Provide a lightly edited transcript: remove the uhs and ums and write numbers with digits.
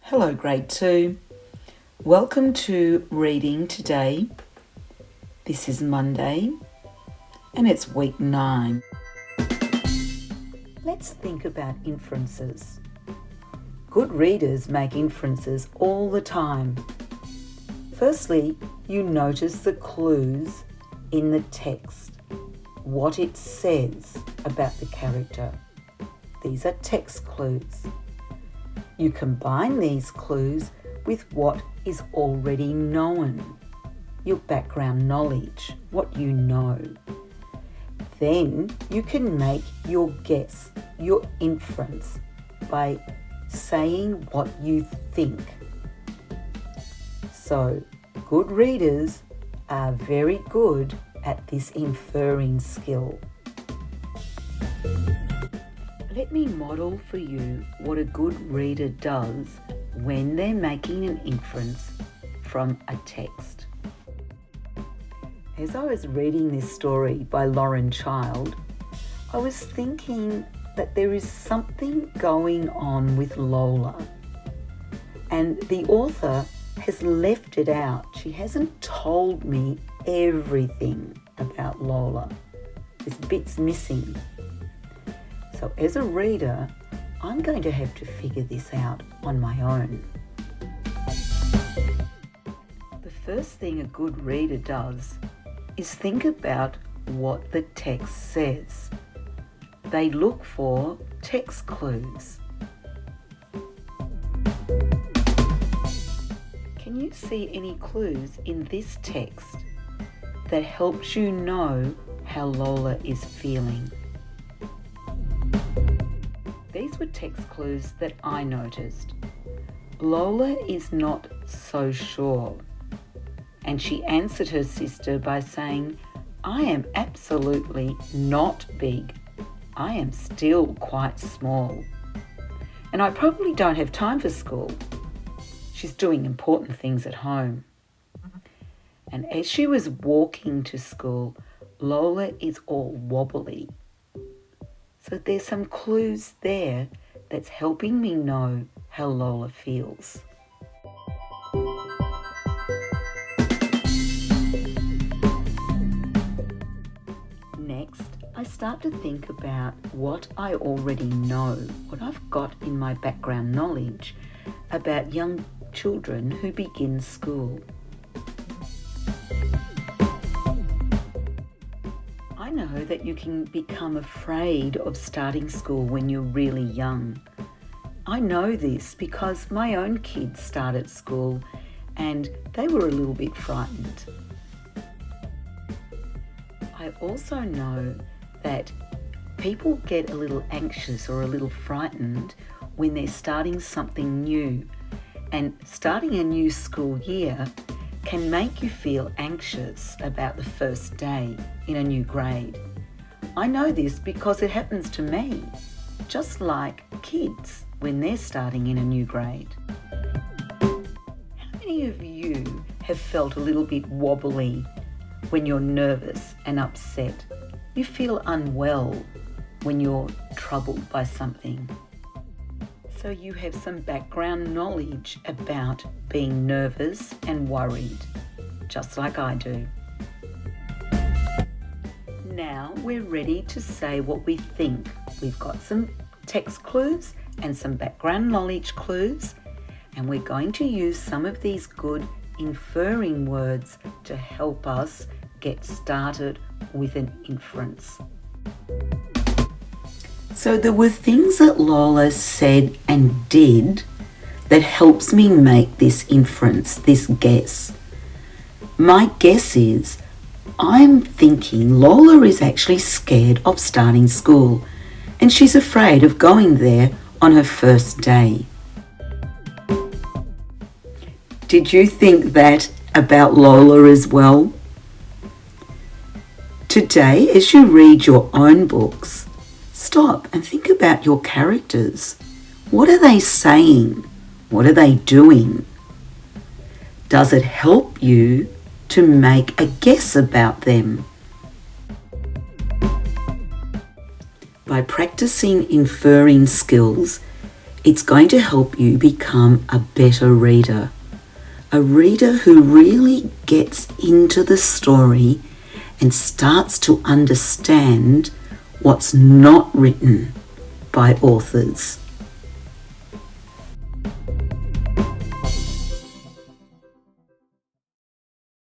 Hello, Grade 2. Welcome to reading today. This is Monday and it's week 9. Let's think about inferences. Good readers make inferences all the time. Firstly, you notice the clues in the text, what it says about the character. These are text clues. You combine these clues with what is already known, your background knowledge, what you know. Then you can make your guess, your inference, by saying what you think. So, good readers are very good at this inferring skill. Let me model for you what a good reader does when they're making an inference from a text. As I was reading this story by Lauren Child, I was thinking that there is something going on with Lola, and the author has left it out. She hasn't told me everything about Lola. There's bits missing. So as a reader, I'm going to have to figure this out on my own. The first thing a good reader does is think about what the text says. They look for text clues. Can you see any clues in this text that helps you know how Lola is feeling? These were text clues that I noticed. Lola is not so sure, and she answered her sister by saying, "I am absolutely not big. I am still quite small. And I probably don't have time for school." She's doing important things at home. And as she was walking to school, Lola is all wobbly. So there's some clues there that's helping me know how Lola feels. Next, I start to think about what I already know, what I've got in my background knowledge about young children who begin school. I know that you can become afraid of starting school when you're really young. I know this because my own kids started school and they were a little bit frightened. I also know that people get a little anxious or a little frightened when they're starting something new, and starting a new school year can make you feel anxious about the first day in a new grade. I know this because it happens to me, just like kids when they're starting in a new grade. How many of you have felt a little bit wobbly when you're nervous and upset? You feel unwell when you're troubled by something. So you have some background knowledge about being nervous and worried, just like I do. Now we're ready to say what we think. We've got some text clues and some background knowledge clues, and we're going to use some of these good inferring words to help us get started with an inference. So there were things that Lola said and did that helps me make this inference, this guess. My guess is I'm thinking Lola is actually scared of starting school and she's afraid of going there on her first day. Did you think that about Lola as well? Today, as you read your own books, stop and think about your characters. What are they saying? What are they doing? Does it help you to make a guess about them? By practicing inferring skills, It's going to help you become a better reader. A reader who really gets into the story and starts to understand what's not written by authors.